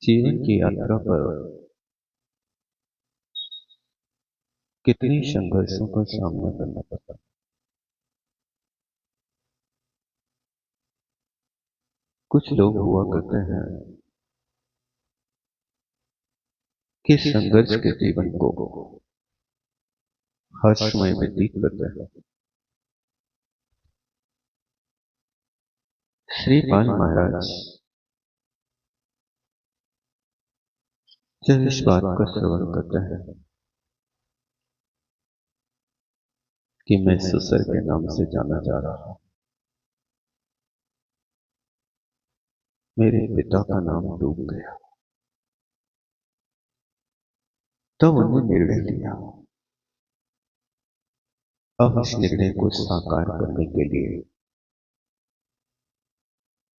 जीवन की यात्रा पर कितने संघर्षों का सामना करना पड़ता है। कुछ लोग हुआ करते हैं कि संघर्ष के जीवन को हर समय व्यतीत करते हैं। श्री पाल महाराज जब इस बात का श्रवण करते हैं कि मैं ससुर के नाम से जाना जा रहा हूं, मेरे पिता का नाम डूब गया, तब उन्होंने निर्णय लिया। अब इस निर्णय को साकार करने के लिए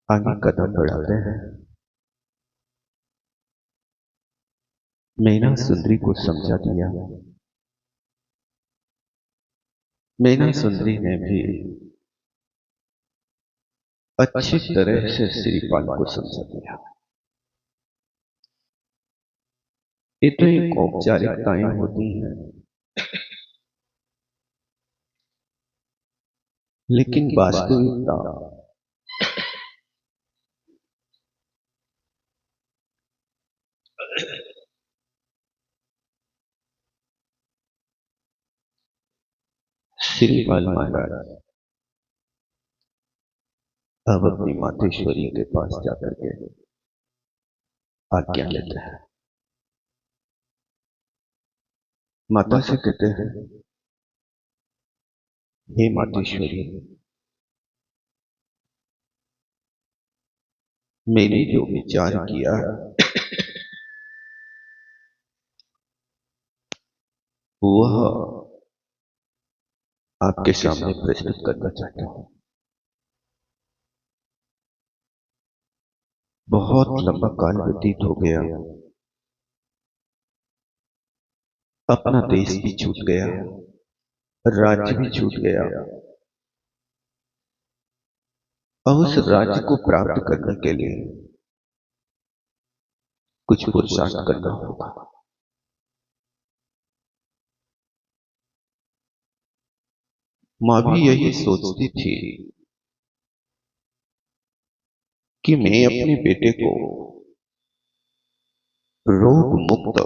आगे कदम बढ़ाते हैं। मैना सुंदरी को समझा दिया। मैना सुंदरी ने भी अच्छी तरह से श्रीपाल को समझा दिया। ये तो एक औपचारिकताएं होती हैं, लेकिन वास्तविकता श्रीपाल महाराज अब अपनी मातेश्वरी के पास जाकर के आज्ञा लेते हैं। माता से कहते हैं, हे मातेश्वरी, मैंने जो विचार किया वह आपके सामने प्रस्तुत करना चाहता हूं। बहुत लंबा काल व्यतीत हो गया, अपना देश भी छूट गया, राज्य भी छूट गया। अब उस राज्य को प्राप्त करने के लिए कुछ पुरुषार्थ करना होगा। मां भी यही सोचती थी कि मैं अपने बेटे को रोग मुक्त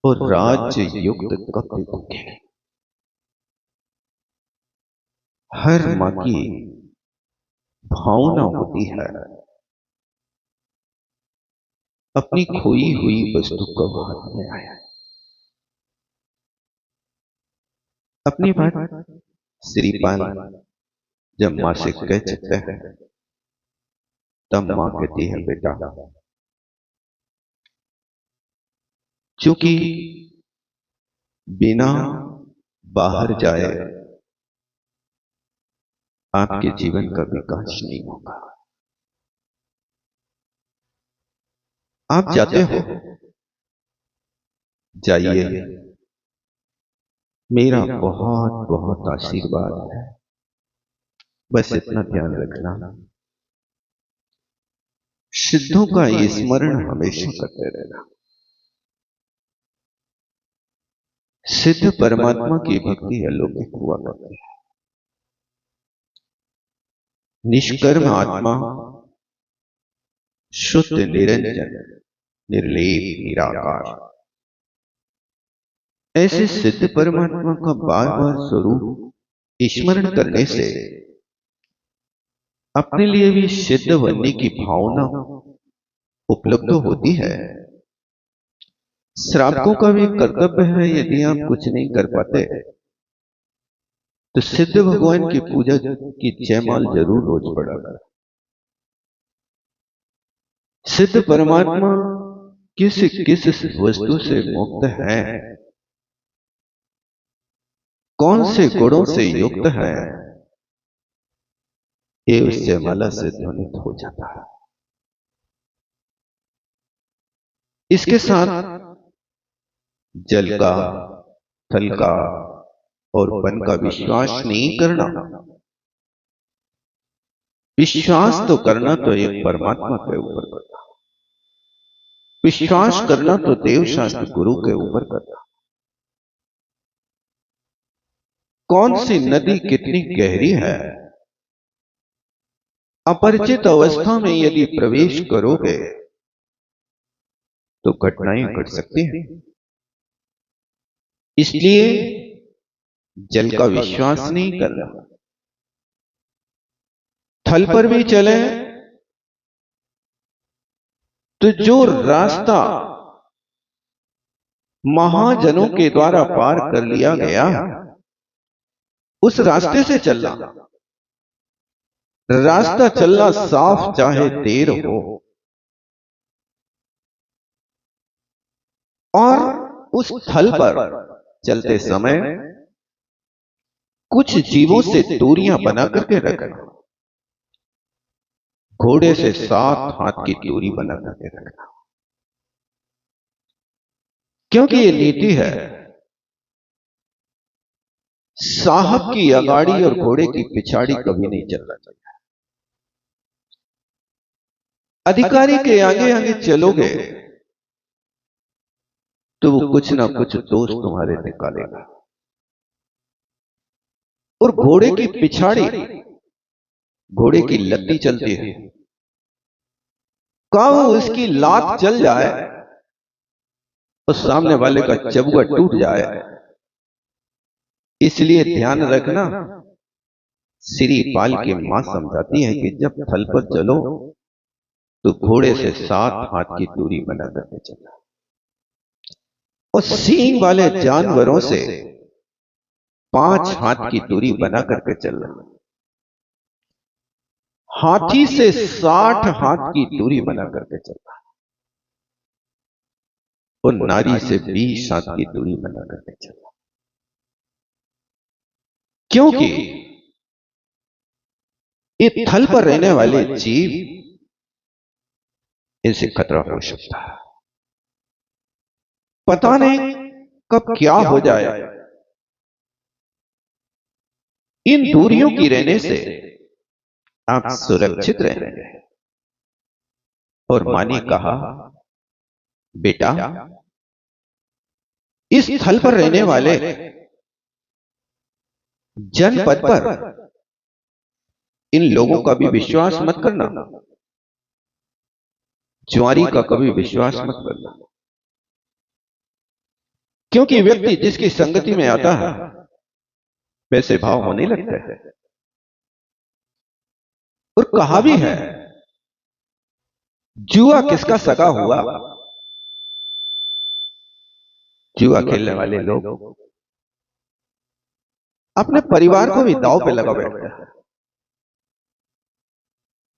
और राज्य युक्त कब दूंगी। हर मां की भावना होती है अपनी खोई हुई वस्तु को हाथ में आया। अपनी बात श्रीपाल जब मां से कह सकते हैं, तब मां कहती है, बेटा, चूंकि बिना बाहर जाए आपके जीवन का विकास नहीं होगा। आप जाते हो, जाइए, मेरा बहुत बहुत आशीर्वाद है। बस इतना ध्यान रखना, सिद्धों का स्मरण हमेशा करते रहना। सिद्ध परमात्मा की भक्ति अलौकिक हुआ करती है। निष्कर्म आत्मा, शुद्ध निरंजन, निर्लेप निराकार, ऐसे सिद्ध परमात्मा का बार बार स्वरूप स्मरण करने से अपने लिए भी सिद्ध बनने की भावना उपलब्ध होती है। श्रावकों का भी कर्तव्य है, यदि आप कुछ नहीं कर पाते तो सिद्ध भगवान की पूजा की जयमाल जरूर रोज पड़ा करें। सिद्ध परमात्मा किस किस वस्तु से मुक्त है, कौन से गुणों से युक्त है, ये उस जयमाला से ध्वनित हो जाता है। इसके साथ जल का, थल का और वन का विश्वास नहीं करना। विश्वास तो करना तो एक परमात्मा के ऊपर करना। विश्वास करना तो देव शास्त्र गुरु के ऊपर करना। कौन सी नदी कितनी गहरी है, अपरिचित अवस्था में यदि प्रवेश करोगे तो घटनाएं घट सकती हैं। इसलिए जल का विश्वास नहीं करना। थल पर भी चले तो जो रास्ता महाजनों के द्वारा पार कर लिया गया, उस रास्ते से चलना। रास्ता चलना साफ चाहे देर हो, और उस थल पर चलते समय कुछ जीवों से दूरियां बना करके रखना। घोड़े से 7 हाथ की दूरी बना करके रखना, क्योंकि ये नीति है। साहब की अगाड़ी और घोड़े की पिछाड़ी कभी नहीं चलना चाहिए। अधिकारी के आगे आगे चलोगे तो वो कुछ ना कुछ दोष तुम्हारे निकालेगा। और घोड़े की पिछाड़ी, घोड़े की लत्ती चलती है, कब उसकी लात चल जाए और सामने वाले का चबुआ टूट जाए। इसलिए ध्यान रखना। श्री पाल की मां समझाती है कि जब थल पर चलो तो घोड़े से 7 हाथ की दूरी बना करके चलना, और सींग वाले जानवरों से 5 हाथ की दूरी बना करके चलना। हाथी से 60 हाथ की दूरी बना करके चलना, और नारी से 20 हाथ की दूरी बना करके चलना। क्योंकि ये थल पर रहने वाले जीव, इनसे खतरा हो सकता है। पता नहीं कब क्या हो जाए। इन दूरियों की रहने से आप सुरक्षित रहेंगे। और मां ने कहा, बेटा इस थल पर रहने वाले जनपद पर इन लोगों का भी विश्वास मत करना। ज्वारी का कभी विश्वास मत करना, क्योंकि व्यक्ति जिसकी संगति में आता है वैसे भाव होने लगते हैं। और कहा भी है, जुआ किसका सगा हुआ। जुआ खेलने वाले लोग अपने परिवार को भी दांव पे लगा बैठते हैं।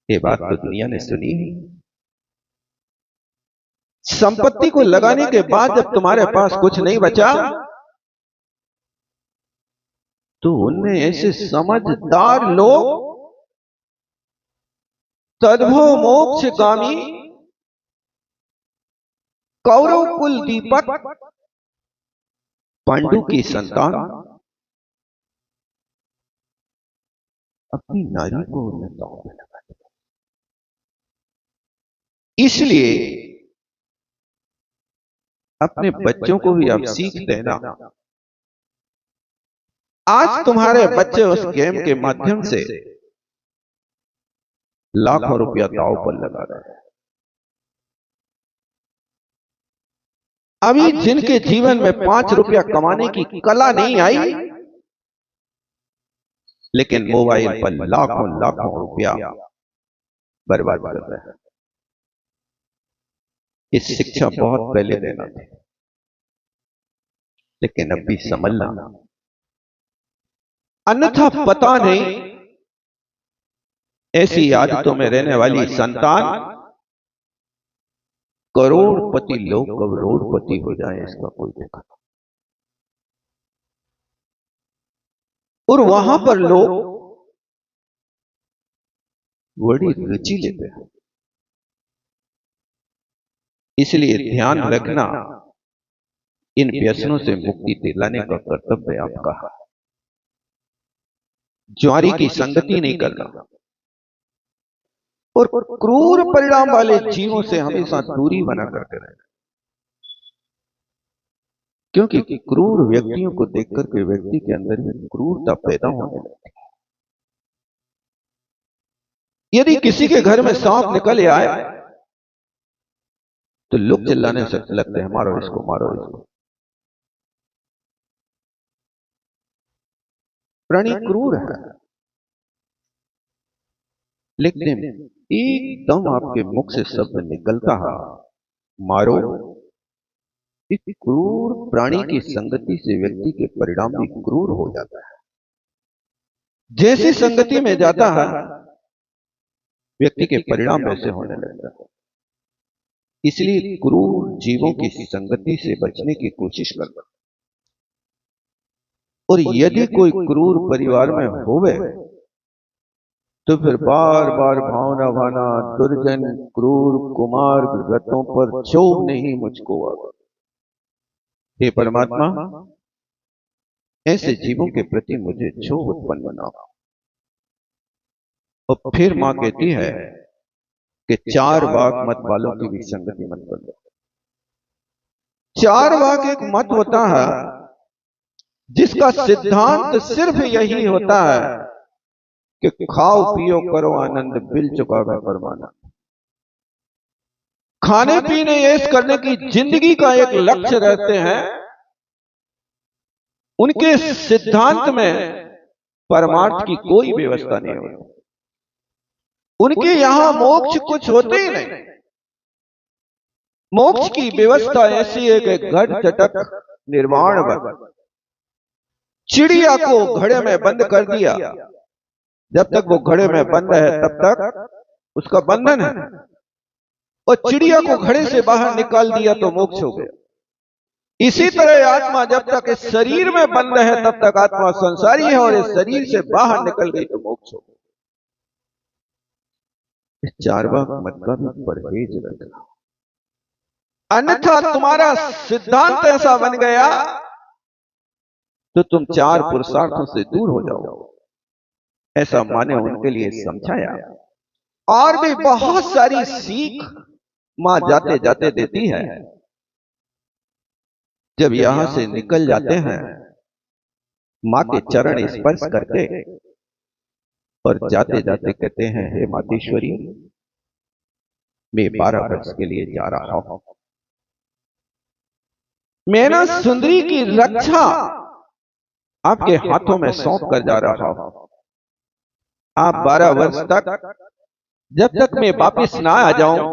ये बात तो दुनिया ने सुनी है। संपत्ति को लगाने के बाद जब तुम्हारे पास कुछ नहीं बचा तो उनमें ऐसे समझदार लोग तद्भव मोक्षगामी कौरव कुल दीपक पांडु की संतान अपनी नारी को उन्हें दांव पे लगा दिया। इसलिए अपने बच्चों को भी आप सीख देना। आज तुम्हारे बच्चे उस गेम के माध्यम से लाखों रुपया दांव पर लगा रहे हैं। अभी जिनके जीवन में 5 रुपया कमाने की कला नहीं आई, लेकिन मोबाइल पर लाखों लाखों रुपया बर्बाद कर रहे हैं। इस शिक्षा बहुत पहले देना थी, लेकिन अभी समझना, अन्यथा पता नहीं ऐसी आदतों में रहने वाली संतान करोड़पति लोग कब रोड़पति हो जाए, इसका कोई देखा। और वहां पर लोग बड़ी रुचि लेते हैं। इसलिए ध्यान रखना, इन व्यसनों से मुक्ति दिलाने का कर्तव्य आपका है। ज्वारी की संगति नहीं करना। और क्रूर परिणाम वाले जीवों से हमेशा दूरी बना करके रहना, क्योंकि क्रूर व्यक्तियों को देखकर के व्यक्ति के अंदर में क्रूरता पैदा होने लगती है। यदि किसी के घर में सांप निकल आए तो लोग चिल्लाने से लगते हैं, मारो इसको, मारो इसको। प्राणी क्रूर है, लेकिन एकदम आपके मुख से शब्द निकलता है, मारो। इस क्रूर प्राणी की संगति से व्यक्ति के परिणाम भी क्रूर हो जाता है। जैसी संगति में जाता है व्यक्ति के परिणाम वैसे होने लगता है। इसलिए क्रूर जीवों की संगति से बचने की कोशिश करना। और यदि कोई क्रूर परिवार में होवे तो फिर बार बार भावना भाना, दुर्जन क्रूर कुमार व्रतों पर क्षोभ नहीं मुझको आगा। हे परमात्मा, ऐसे जीवों के प्रति मुझे क्षोभ उत्पन्न बना। और फिर मां कहती है कि चार वाक मत वालों की भी संगति मत कर लो। चार वाक एक मत होता है जिसका सिद्धांत सिर्फ यही होता है कि खाओ पियो करो आनंद, बिल चुका है परमानंद। खाने पीने ऐश करने की जिंदगी का एक लक्ष्य रहते हैं। उनके सिद्धांत में परमार्थ की कोई व्यवस्था नहीं होती। उनके यहां मोक्ष कुछ होते ही नहीं। मोक्ष की व्यवस्था ऐसी है कि घट चटक निर्वाण बन। चिड़िया को घड़े में बंद कर दिया, जब तक वो घड़े में बंद है तब तक उसका बंधन है, और चिड़िया को घड़े से बाहर निकाल दिया तो मोक्ष हो गया। इसी तरह आत्मा जब तक इस शरीर में बंद है तब तक आत्मा संसारी है, और इस शरीर से बाहर निकल गई तो मोक्ष हो गया। इस चार वाक मत का भी परहेज रखना, अन्यथा तुम्हारा सिद्धांत ऐसा बन गया तो तुम चार पुरुषार्थों से दूर हो जाओ। ऐसा माने उनके लिए समझाया। और भी बहुत सारी सीख मां जाते जाते देती है। जब यहां से निकल जाते हैं मां के चरण स्पर्श करके, और जाते जाते कहते हैं, हे मातेश्वरी, मैं 12 वर्ष के लिए जा रहा हूं। मैं ना सुंदरी की रक्षा आपके हाथों में सौंप कर जा रहा हूं। आप 12 वर्ष तक, जब तक मैं वापिस ना आ जाऊं,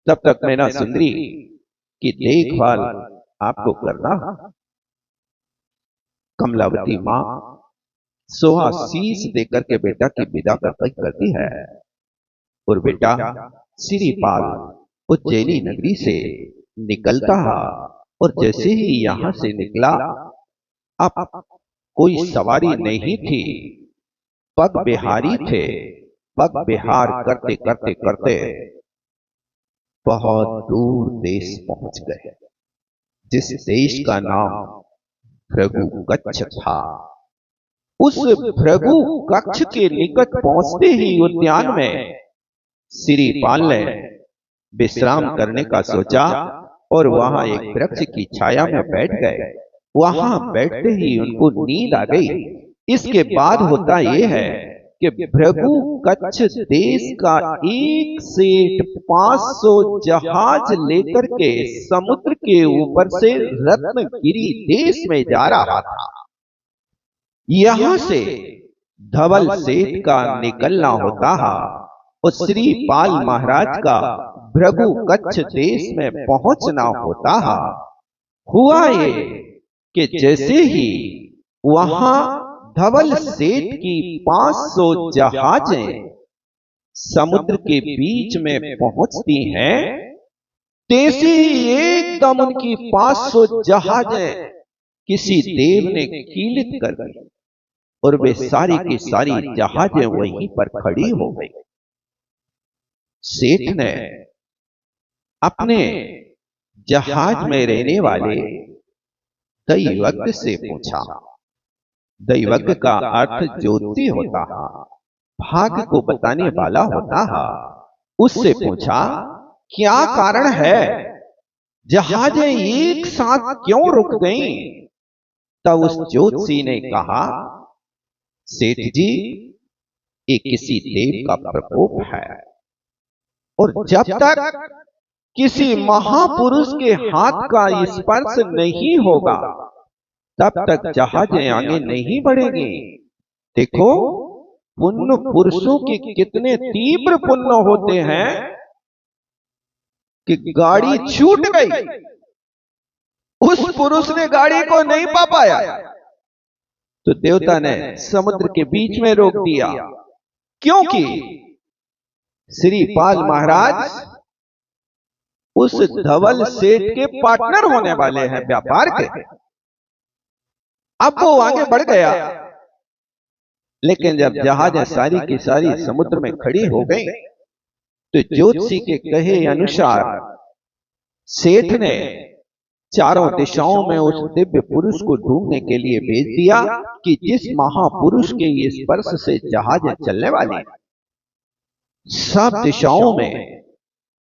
तब तक मैं ना सुंदरी की देखभाल आपको करना। कमलावती मां सोहा शीश देकर के बेटा की विदा करती है। और बेटा सिरीपाल उज्जैनी नगरी से निकलता है। और जैसे ही यहां से निकला, अब कोई सवारी नहीं थी, पग बिहारी थे। पग बिहार करते करते करते बहुत दूर देश पहुंच गए, जिस देश का नाम भृगु कच्छ था। उस भृगु कच्छ के निकट पहुंचते ही उद्यान में सिरीपाल ने विश्राम करने का सोचा, और वहां एक वृक्ष की छाया में बैठ गए। वहां बैठते ही उनको नींद आ गई। इसके बाद होता यह है कि भृगु कच्छ देश का एक सेठ 500 जहाज लेकर के समुद्र के ऊपर से रत्नगिरी देश में जा रहा था। यहां से धवल सेठ का निकलना होता है, और श्रीपाल महाराज का भृगु कच्छ देश में पहुंचना होता है। हुआ ये कि जैसे ही वहां धवल सेठ की 500 जहाजें समुद्र के बीच में पहुंचती हैं, तैसे ही एकदम उनकी 500 जहाजें किसी देव ने कीलित कर दी, और वे सारी की सारी जहाजें वहीं पर खड़ी हो गई। सेठ ने अपने जहाज में रहने वाले दैवज्ञ से पूछा। दैवज्ञ का अर्थ ज्योति होता है। भाग्य को बताने वाला होता है। उससे पूछा, क्या कारण है, जहाजें एक साथ क्यों रुक गईं? तब उस ज्योतिषी ने कहा, सेठ जी, ये किसी देव का प्रकोप है, और जब तक किसी महापुरुष के हाथ का स्पर्श नहीं होगा तब तक जहाजें आगे नहीं बढ़ेंगी। देखो, पुण्य पुरुषों के कितने तीव्र पुण्य होते हैं कि गाड़ी छूट गई, उस पुरुष ने गाड़ी को नहीं पा पाया तो देवता ने समुद्र के बीच में रोक दिया, क्योंकि श्री पाल महाराज उस धवल सेठ के पार्टनर होने वाले हैं व्यापार के। अब वो आगे बढ़ गया, लेकिन जब जहाजें सारी की सारी समुद्र में खड़ी हो गई तो ज्योतिषी के कहे अनुसार सेठ ने चारों दिशाओं में उस दिव्य पुरुष को ढूंढने के लिए भेज दिया कि जिस महापुरुष के स्पर्श से जहाजें चलने वाली, सब दिशाओं में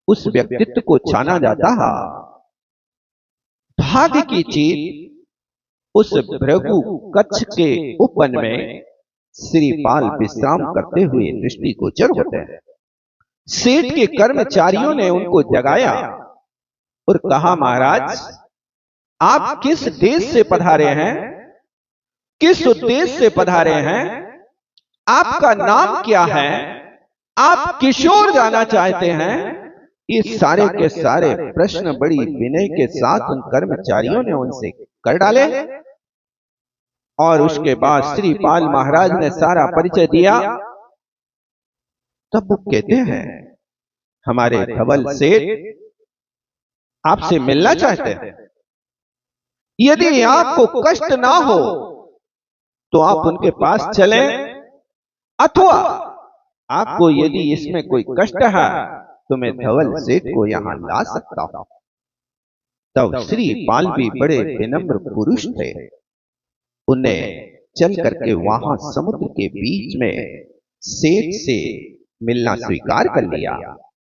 उस व्यक्तित्व को छाना जाता है। भाग्य की जीत उस भृगु कच्छ के उपवन में श्री पाल विश्राम करते हुए दृष्टिगोचर होते हैं। सेठ के कर्मचारियों ने उनको जगाया और कहा, महाराज, आप किस देश से पधारे हैं, किस उद्देश्य से पधारे हैं, आपका नाम क्या है, आप किस ओर जाना चाहते हैं? ये सारे के सारे प्रश्न बड़ी विनय के साथ उन कर्मचारियों ने उनसे कर डाले। और उसके बाद श्री पाल महाराज ने सारा परिचय दिया। तब वो कहते हैं, हमारे धवल सेठ आपसे मिलना चाहते हैं। यदि आपको कष्ट ना हो तो आप उनके पास चलें, अथवा आपको यदि इसमें कोई कष्ट है तो मैं धवल सेठ को यहां ला सकता हूं। तब श्री पाल भी बड़े विनम्र पुरुष थे, उन्हें चल करके वहां समुद्र के बीच में सेठ से मिलना स्वीकार कर लिया।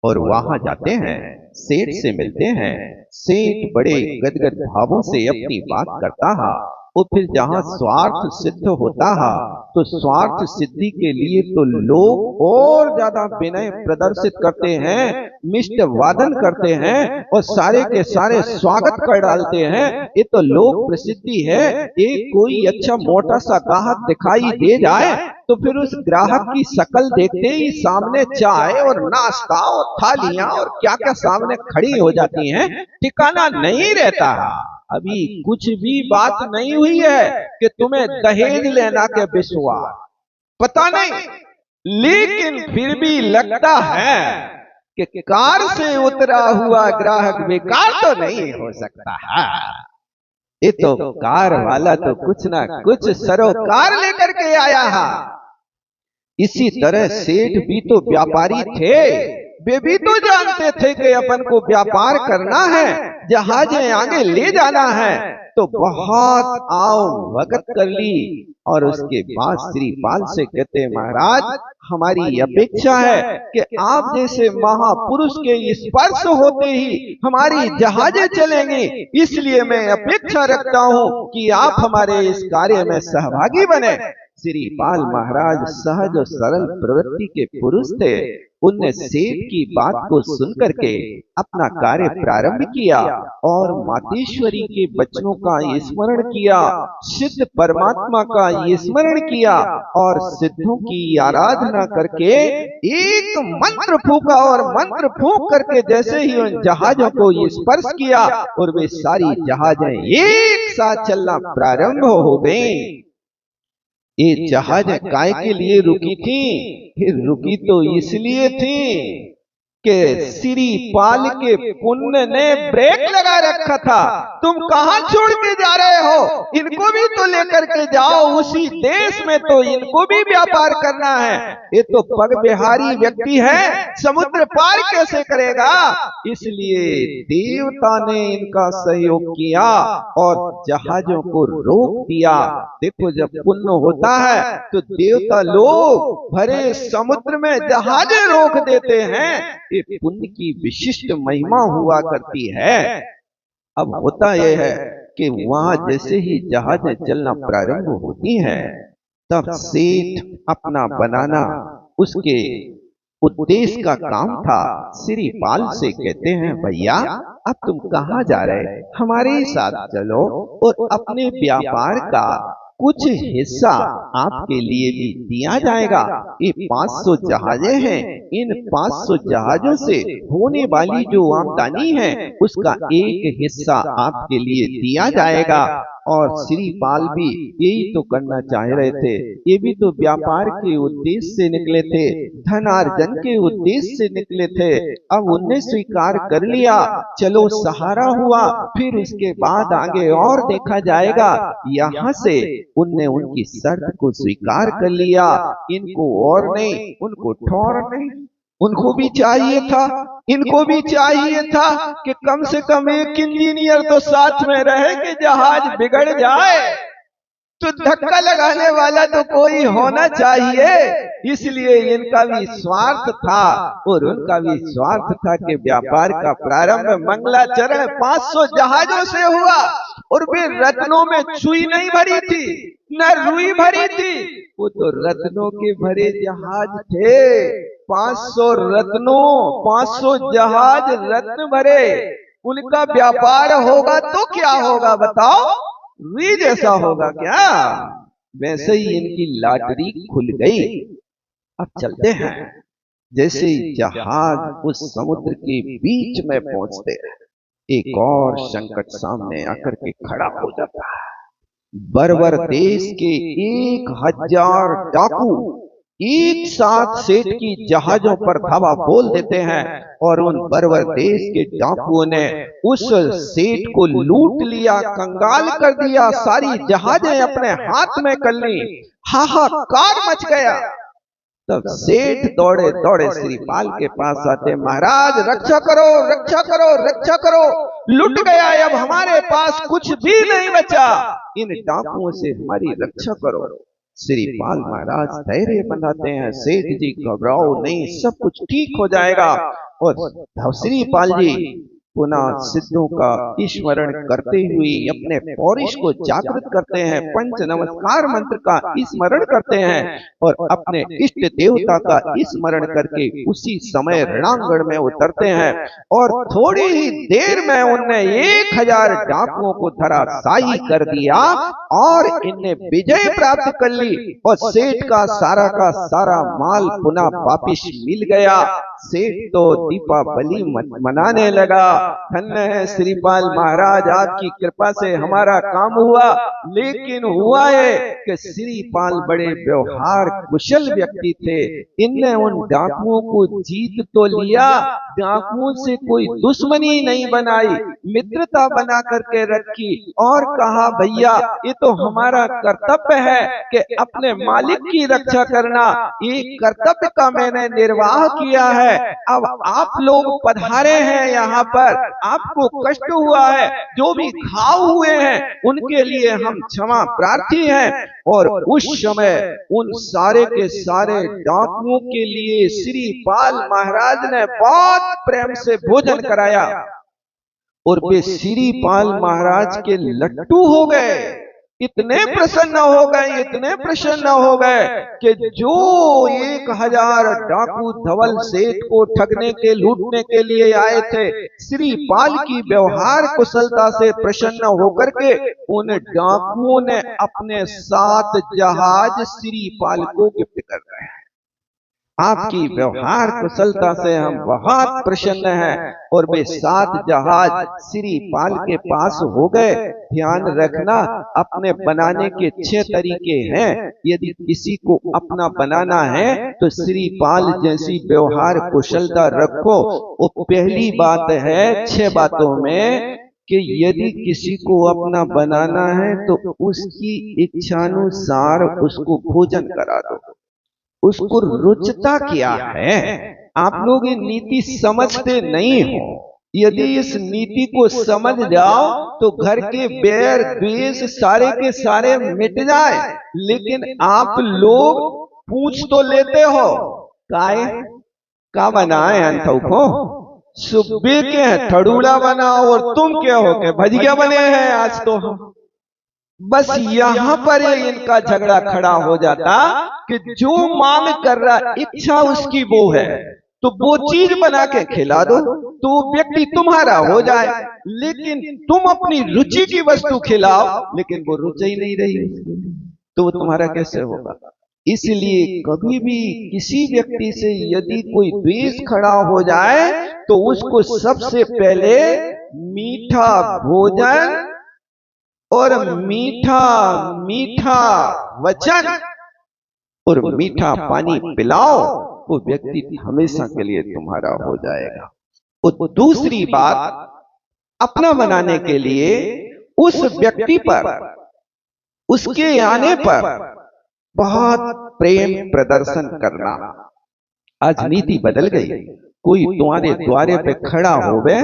और वहां जाते हैं, सेठ से मिलते हैं। सेठ बड़े गदगद भावों से अपनी बात करता है। और फिर जहां स्वार्थ सिद्ध होता है तो स्वार्थ सिद्धि के लिए तो लोग और ज्यादा विनय प्रदर्शित करते हैं, मिष्ट वादन करते हैं और सारे के सारे स्वागत कर डालते हैं। ये तो लोक प्रसिद्धि है। एक कोई अच्छा मोटा सा ग्राहक दिखाई दे जाए तो फिर उस ग्राहक की शकल देखते ही सामने चाय और नाश्ता और थालियां और क्या क्या सामने खड़ी हो जाती हैं, ठिकाना नहीं रहता। अभी कुछ भी बात नहीं हुई है कि तुम्हें दहेज लेना के विश्वास, पता नहीं, लेकिन फिर भी लगता है कि कार से उतरा हुआ ग्राहक बेकार तो नहीं हो सकता है। ये तो कार वाला तो कुछ ना कुछ सरोकार लेकर के आया है। इसी तरह सेठ भी तो व्यापारी थे, वे भी तो जानते थे कि अपन को व्यापार करना है, जहाजें आगे ले जाना है। तो बहुत आओ भगत कर ली। और उसके बाद श्री पाल से कहते, महाराज, हमारी अपेक्षा है कि आप जैसे महापुरुष के स्पर्श होते ही हमारी जहाजें चलेंगी, इसलिए मैं अपेक्षा रखता हूं कि आप हमारे इस कार्य में सहभागी बने। श्री पाल महाराज सहज और सरल प्रवृत्ति के पुरुष थे। उनने सेठ की बात को सुनकर के अपना कार्य प्रारंभ किया और मातेश्वरी के वचनों का स्मरण किया, सिद्ध परमात्मा का स्मरण किया और सिद्धों की आराधना करके एक मंत्र फूका और मंत्र फूंक करके जैसे ही उन जहाजों को स्पर्श किया और वे सारी जहाजें एक साथ चलना प्रारंभ हो गई। ये जहाज काय के लिए रुकी थी? रुकी तो इसलिए थी कि सिरीपाल के पुण्य ने ब्रेक लगा रखा था। तुम कहां छोड़ के जा रहे हो? इनको भी तो लेकर के जाओ, उसी देश में तो इनको भी व्यापार करना है। ये तो पग बिहारी व्यक्ति है, समुद्र पार कैसे करेगा? इसलिए देवता ने इनका सहयोग किया और जहाजों को रोक दिया। देखो, जब पुण्य होता है तो देवता लोग भरे समुद्र में जहाजें रोक देते हैं। ये पुण्य की विशिष्ट महिमा हुआ करती है। अब होता यह है कि वहां जैसे ही जहाजें चलना प्रारंभ होती हैं, तब सेठ अपना बनाना उसके उद्देश्य का काम था। सिरीपाल से कहते हैं, भैया अब तुम कहाँ जा रहे? हमारे साथ चलो और अपने व्यापार का कुछ हिस्सा आपके लिए भी दिया जाएगा। ये 500 जहाजें हैं, इन 500 जहाजों से होने वाली जो आमदनी है उसका एक हिस्सा आपके लिए दिया जाएगा। और सिरीपाल भी यही तो करना चाह रहे थे। ये भी तो व्यापार के उद्देश्य से निकले थे, धनार्जन के उद्देश्य से निकले थे। अब उनने स्वीकार कर लिया, चलो सहारा हुआ, फिर उसके बाद आगे और देखा जाएगा। यहाँ से उनने उनकी शर्त को स्वीकार कर लिया। इनको और नहीं, उनको ठौर नहीं। उनको भी चाहिए था, इनको भी चाहिए था कि कम से कम एक इंजीनियर तो साथ में रहे कि जहाज बिगड़ जाए तो धक्का लगाने वाला तो कोई होना चाहिए। इसलिए इनका भी स्वार्थ था और उनका भी स्वार्थ था कि व्यापार का प्रारंभ मंगलाचरण 500 जहाजों से हुआ। और वे रत्नों में सुई नहीं भरी थी, न रुई भरी थी, वो तो रत्नों के भरे जहाज थे। 500 रत्नों, 500 जहाज रत्न भरे। उनका व्यापार होगा तो क्या होगा बताओ? रुई जैसा होगा क्या? वैसे ही इनकी लॉटरी खुल गई। अब चलते हैं। जैसे ही जहाज उस समुद्र के बीच में पहुंचते हैं, एक और संकट सामने आकर के खड़ा हो जाता है। बर्बर देश के 1000 डाकू एक साथ सेठ की जहाजों पर धावा बोल देते हैं और उन बर्बर देश के डाकुओं ने उस सेठ को लूट लिया, कंगाल कर दिया, सारी जहाजें अपने हाथ में कर ली। हाहाकार मच गया। तब सेठ दौड़े दौड़े सिरीपाल के पास आते, महाराज रक्षा करो, रक्षा करो, रक्षा करो, लुट गया, अब हमारे पास कुछ भी नहीं बचा, इन डाकुओं से हमारी रक्षा करो। सिरीपाल महाराज धैर्य बनाते हैं, सेठ जी घबराओ नहीं, सब कुछ ठीक हो जाएगा। और सिरीपाल जी पुनः सिद्धों का स्मरण करते हुए अपने पौरुष को जागृत करते हैं, पंच नमस्कार मंत्र का स्मरण करते हैं और अपने इष्ट देवता का स्मरण करके उसी समय रणांगण में उतरते हैं। और थोड़ी ही देर में उनने 1000 डाकुओं को धराशायी कर दिया और इनने विजय प्राप्त कर ली और सेठ का सारा माल पुनः वापिस मिल गया। सेठ तो दीपावली मनाने लगा। धन्य है श्रीपाल महाराज, आपकी कृपा से हमारा काम हुआ। लेकिन हुआ है कि श्रीपाल बड़े व्यवहार कुशल व्यक्ति थे। इनने उन डाकुओं को जीत तो लिया, डाकुओं से कोई दुश्मनी नहीं बनाई, मित्रता बना करके रखी और कहा भैया ये तो हमारा कर्तव्य है कि अपने मालिक की रक्षा करना, ये कर्तव्य का मैंने निर्वाह किया है। अब आप लोग पधारे हैं यहाँ पर, आपको कष्ट हुआ है, जो भी घाव हुए हैं उनके लिए हम क्षमा प्रार्थी हैं। और उस समय उन सारे के सारे डाकुओं के लिए श्रीपाल महाराज ने बहुत प्रेम से भोजन कराया और वे श्रीपाल महाराज के लट्टू हो गए। इतने प्रसन्न हो गए, इतने प्रसन्न हो गए कि जो 1000 डाकू धवल सेठ को ठगने के लूटने के लिए आए थे, श्रीपाल की व्यवहार कुशलता से प्रसन्न होकर के उन डाकुओं ने अपने 7 जहाज श्रीपाल को गिफ्ट कर गए। आपकी व्यवहार कुशलता से हम बहुत प्रसन्न हैं और वे 7 जहाज श्रीपाल के पास हो गए। ध्यान रखना, अपने बनाने के 6 तरीके हैं। यदि किसी को अपना बनाना है तो श्रीपाल जैसी व्यवहार कुशलता रखो। वो पहली बात है 6 बातों में कि यदि किसी को अपना बनाना है तो उसकी इच्छानुसार उसको भोजन करा दो। उसको रुचता क्या है, आप लोग ये नीति समझते नहीं हो। यदि इस नीति को समझ जाओ तो घर के बैर द्वेष सारे के सारे मिट जाए। लेकिन आप लोग पूछ तो लेते हो काय का बनाए अंथौ को सुबह के थड़ूड़ा बनाओ और तुम क्या हो के भजिया बने हैं आज तो हम। बस यहां पर इनका झगड़ा खड़ा हो जाता कि जो मांग कर रहा इच्छा उसकी वो है तो वो चीज बना के खिला दो तो वो व्यक्ति तुम्हारा हो जाए। लेकिन तुम अपनी रुचि की वस्तु खिलाओ लेकिन वो रुचि ही नहीं रही तो वो तुम्हारा कैसे होगा। इसलिए कभी भी किसी व्यक्ति से यदि कोई द्वेष खड़ा हो जाए तो उसको सबसे पहले मीठा भोजन और मीठा मीठा वचन और मीठा पानी पिलाओ, वो व्यक्ति हमेशा के लिए तुम्हारा हो जाएगा। और दूसरी बात, अपना बनाने के लिए उस व्यक्ति पर उसके आने पर बहुत प्रेम प्रदर्शन करना। आज नीति बदल गई। कोई तुम्हारे द्वारे पे खड़ा हो गए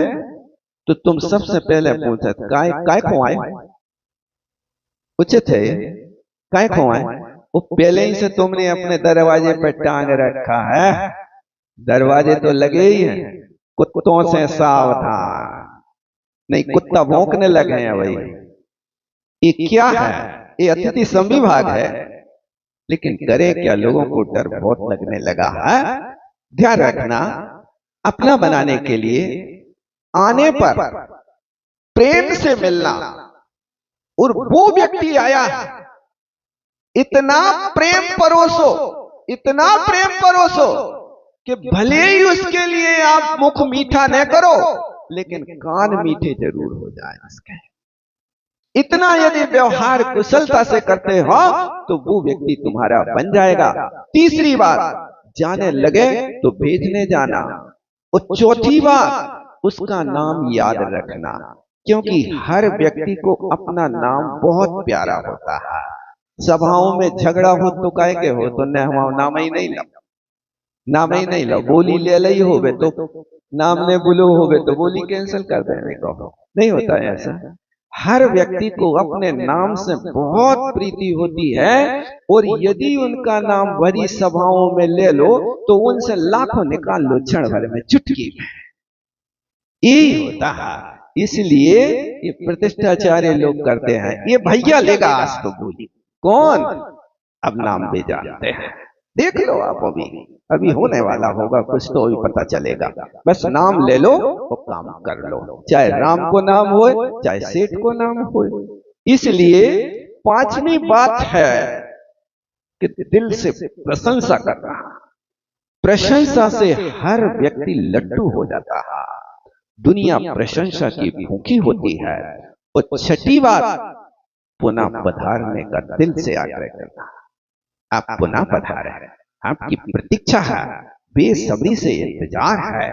तो तुम सबसे पहले पूछे काय को आए, उचित है काय को आए। वो पहले ही से तुमने अपने दरवाजे पर टांग रखा है। दरवाजे तो लगे ही हैं, कुत्तों से सावधान, नहीं कुत्ता भौंकने लगे हैं भाई। ये क्या है, ये अतिथि संविभाग है। लेकिन करे क्या, लोगों को डर बहुत लगने लगा है। ध्यान रखना, अपना बनाने के लिए आने पर प्रेम से मिलना। और वो व्यक्ति आया, इतना प्रेम परोसो, इतना प्रेम परोसो कि भले ही उसके लिए आप मुख मीठा न करो लेकिन कान मीठे जरूर हो जाए उसके। इतना यदि व्यवहार कुशलता से करते हो तो वो व्यक्ति तुम्हारा बन जाएगा। तीसरी बात, जाने लगे तो भेजने जाना। और चौथी बात, उसका नाम याद रखना, क्योंकि हर व्यक्ति को अपना नाम बहुत प्यारा होता है। सभाओं में झगड़ा हो तो काहे के हो तो नाम ही नहीं लो, नाम ही नहीं लो। बोली ले ली होवे तो नाम ने बोलो होवे तो बोली कैंसिल कर देने को नहीं होता है ऐसा। हर व्यक्ति को अपने नाम से बहुत प्रीति होती है और यदि उनका नाम बड़ी सभाओं में ले लो तो उनसे लाखों निकाल लो क्षण भर में, चुटकी में। यही होता है। इसलिए ये प्रतिष्ठाचार्य लोग करते हैं। ये भैया लेगा आज तो बोली कौन, अब नाम भी जानते हैं। देख लो आप, अभी होने वाला होगा कुछ तो अभी पता चलेगा। बस नाम ले लो और काम कर लो, चाहे राम को नाम हो चाहे सेठ को नाम हो। इसलिए पांचवी बात है कि दिल से प्रशंसा करना। प्रशंसा से हर व्यक्ति लट्टू हो जाता है। दुनिया प्रशंसा की भूखी होती है। और छठी बात, पुनः पधारने का दिल से आग्रह करना। आप पुनः पधारे, आपकी प्रतीक्षा है, बेसब्री से इंतजार है।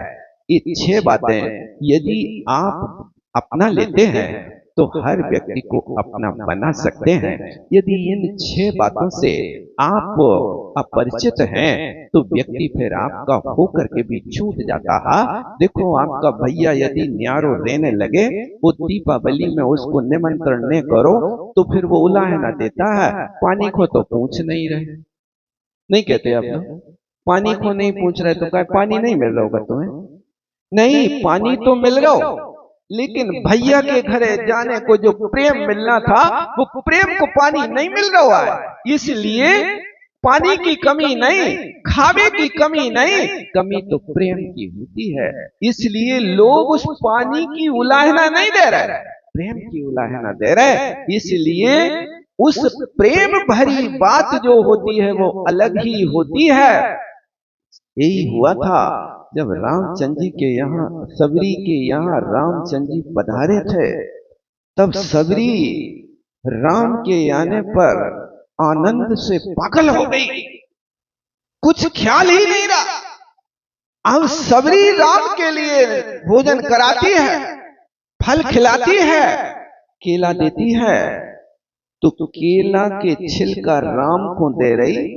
ये 6 बातें यदि आप अपना लेते हैं तो हर व्यक्ति को अपना बना सकते हैं। यदि इन 6 बातों से आप अपरिचित हैं तो व्यक्ति फिर आपका होकर के भी छूट जाता है। देखो, आपका भैया यदि न्यारो रहने लगे, वो दीपावली में उसको निमंत्रण नहीं करो तो फिर वो उलाहना देता है। पानी को तो पूछ नहीं रहे, नहीं कहते आप लोग, पानी को नहीं पूछ रहे तो क्या पानी नहीं मिल रहा होगा तुम्हें? नहीं, पानी तो मिल रहा हो, लेकिन भैया के घरे जाने को जो प्रेम मिलना था वो प्रेम को पानी नहीं मिल रहा है। इसलिए पानी की कमी नहीं, खावे की कमी नहीं, कमी तो प्रेम की होती है। इसलिए लोग उस पानी की उलाहना नहीं दे रहे, प्रेम की उलाहना दे रहे। इसलिए उस प्रेम भरी बात जो होती है वो अलग ही होती है। यही हुआ था जब रामचंद्र जी के यहाँ, सबरी के यहाँ रामचंद्र जी पधारे थे, तब सबरी राम के आने पर आनंद से पागल हो गई, कुछ ख्याल ही नहीं रहा। अब सबरी राम के लिए भोजन कराती है, फल खिलाती है, केला देती है, तो केला के छिलका राम को दे रही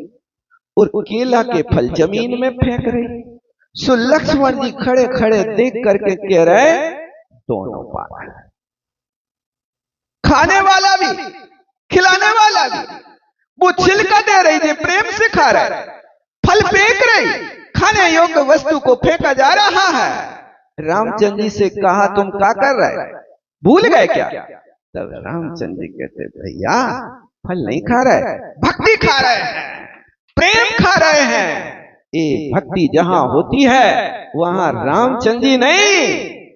और केला के फल जमीन में फेंक रही। सो लक्ष्मण जी खड़े खड़े देख करके कह रहे, दोनों पागल, खाने वाला भी खिलाने वाला भी। वो छिलका दे रही थी, प्रेम से खा रहा है, फल फेंक रही, खाने योग्य वस्तु को फेंका जा रहा है। रामचंद्र जी से कहा, तुम क्या कर रहे, भूल गए क्या? तब रामचंद्र जी कहते, भैया फल नहीं खा रहे, भक्ति खा रहे हैं, प्रेम खा रहे हैं। ये भक्ति जहां होती है वहां रामचंद्र जी नहीं,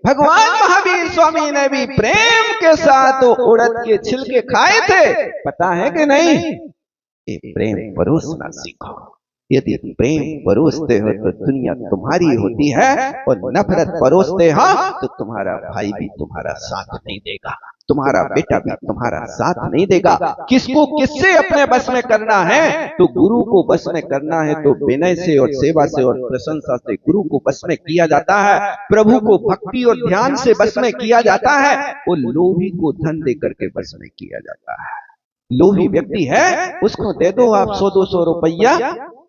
भगवान महावीर स्वामी ने भी प्रेम के साथ उड़द के छिलके खाए थे, पता है कि नहीं? ये प्रेम परोसना सीखो। यदि प्रेम परोसते हो तो दुनिया तुम्हारी होती है, और नफरत परोसते हो तो तुम्हारा भाई भी तुम्हारा साथ नहीं देगा, तुम्हारा बेटा भी तुम्हारा साथ नहीं देगा। किसको किससे अपने बस में करना है? तो गुरु को बस में करना है तो विनय से और सेवा से और प्रशंसा से गुरु को बस में किया जाता है। प्रभु को भक्ति और ध्यान से बस में किया जाता है, और लोभी को धन दे करके बस में किया जाता है। लोभी व्यक्ति है, उसको दे दो आप 100-200 रुपया,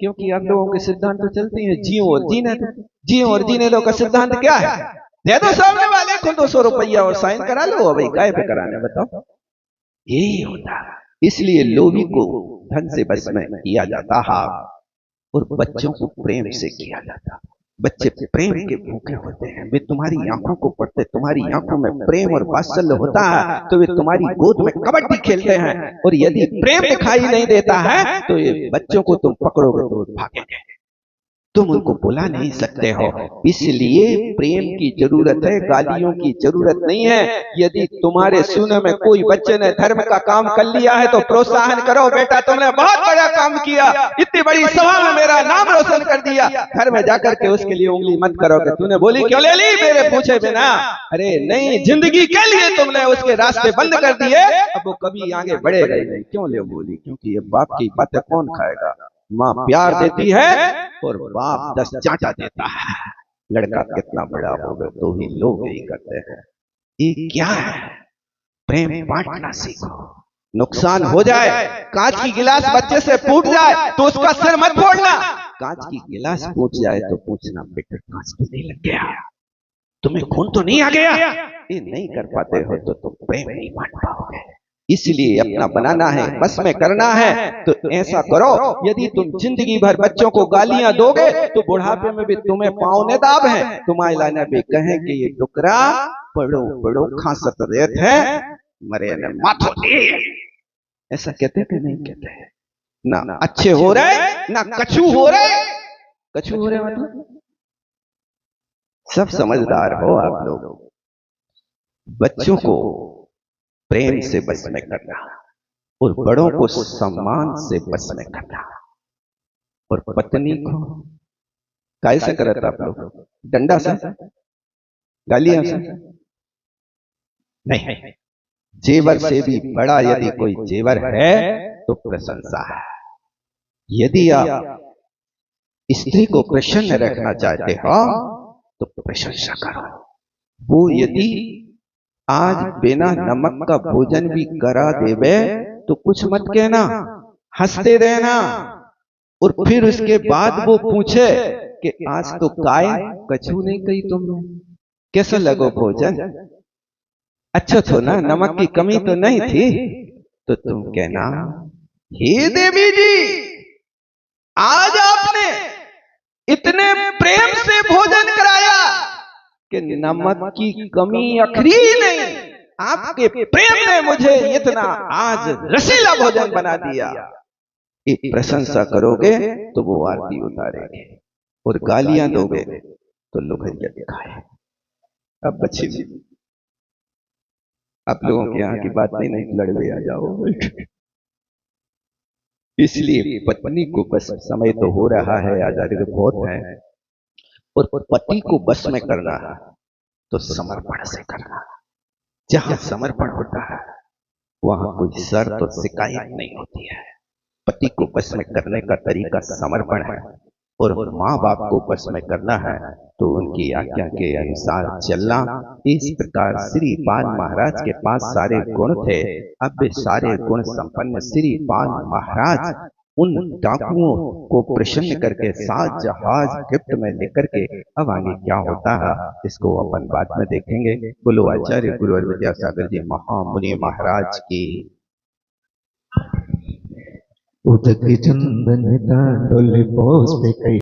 क्योंकि आप लोगों के सिद्धांत तो चलते हैं जियो और जीने दो, जियो और जीने दो का सिद्धांत क्या है? दे दो सामने वाले को 200 रुपया और साइन करा लो। भाई काय पे कराने, बताओ? यही होता है। इसलिए लोभी को धन से बस में किया जाता है और बच्चों को प्रेम से किया जाता है। बच्चे प्रेम के भूखे होते हैं, वे तुम्हारी आंखों को पढ़ते, तुम्हारी आंखों में प्रेम और वात्सल्य होता है तो वे तुम्हारी गोद में कबड्डी खेलते हैं, और यदि प्रेम दिखाई नहीं देता है तो ये बच्चों को तुम पकड़ोगे तो भागेंगे, तुम उनको बुला नहीं सकते हो। इसलिए प्रेम की जरूरत है, गालियों की जरूरत नहीं है। यदि तुम्हारे सुने में कोई बच्चे ने धर्म का काम कर लिया है तो प्रोत्साहन करो, बेटा तुमने बहुत बड़ा काम किया, इतनी बड़ी सभा में मेरा नाम रोशन कर दिया। घर में जाकर के उसके लिए उंगली मत करो कि तूने बोली क्यों ले ली मेरे पूछे बिना। अरे नहीं, जिंदगी के लिए तुमने उसके रास्ते बंद कर दिए, अब वो कभी आगे बढ़ेगा ही नहीं। क्यों ले बोली? क्योंकि ये बाप की बातें कौन खाएगा? माँ प्यार देती है और बाप 10 चांटा देता है। लड़का कितना बड़ा होगा तो ही लोग यही करते हैं। ये क्या है? प्रेम बांटना सीखो। नुकसान हो जाए, कांच की गिलास बच्चे से फूट जाए तो उसका सिर मत फोड़ना। कांच की गिलास फूट जाए तो पूछना, बेटा कांच तो नहीं लग गया, तुम्हें खून तो नहीं आ गया? ये नहीं कर पाते हो तो तुम प्रेम नहीं बांट पाओगे। इसलिए अपना बनाना है, बस में करना है तो ऐसा करो। यदि तुम जिंदगी भर बच्चों को गालियां दोगे तो बुढ़ापे में भी तुम्हें पाँव ने दाब है। तुम्हारे लाने भी कहें कि ये टुकड़ा बड़ो बड़ो खांसत रेत है, मरे ने माथो दे। ऐसा कहते कि नहीं कहते? ना अच्छे हो रहे ना कछू हो रहे। कछू हो रहे मतलब सब समझदार हो आप लोग। बच्चों को प्रेम से बस में करना और बड़ों को सम्मान से बस में करना, और पत्नी को कैसे करता आप लोग? डंडा से, गालियां से नहीं, जेवर से भी बड़ा यदि कोई जेवर है तो प्रशंसा है। यदि आप स्त्री को प्रसन्न रखना चाहते हो तो प्रशंसा करो। वो यदि आज बिना नमक का भोजन भी करा देवे तो कुछ मत कहना, हंसते रहना, और फिर उसके बाद वो पूछे कि आज तो काय कछू नहीं कही तुमने, कैसा लगो भोजन? अच्छा तो ना, नमक की कमी तो नहीं थी? तो तुम कहना, हे देवी जी, आज आपने इतने प्रेम से भोजन कराया कि नमक की कमी अखरी नहीं, आपके प्रेम ने मुझे इतना आज रसीला भोजन बना दिया। एक प्रशंसा करोगे तो वो आरती उतारेंगे, और गालियां दोगे तो लोहरिया दिखाए। अब बच्चे आप लोगों के यहाँ की बात नहीं, लड़वे आ जाओ। इसलिए पत्नी को बस समय तो हो रहा है, आजादी बहुत है, और पति को बस में करना है तो समर्पण से करना। जहां समर्पण होता है वहां कोई शर्त और शिकायत नहीं होती है। पति को बस में करने का तरीका समर्पण है, और माँ बाप को बस में करना है तो उनकी आज्ञा के अनुसार चलना। इस प्रकार श्री पाल महाराज के पास सारे गुण थे। अब वे सारे गुण संपन्न श्री पाल महाराज उन डाकुओं को प्रसन्न करके 7 जहाज गिफ्ट में लेकर के अब आगे क्या होता है इसको अपन बाद में देखेंगे। बोलो आचार्य गुरुवर विद्यासागर जी महामुनि महाराज की। उदक चंदन तांडुल पोस पे कई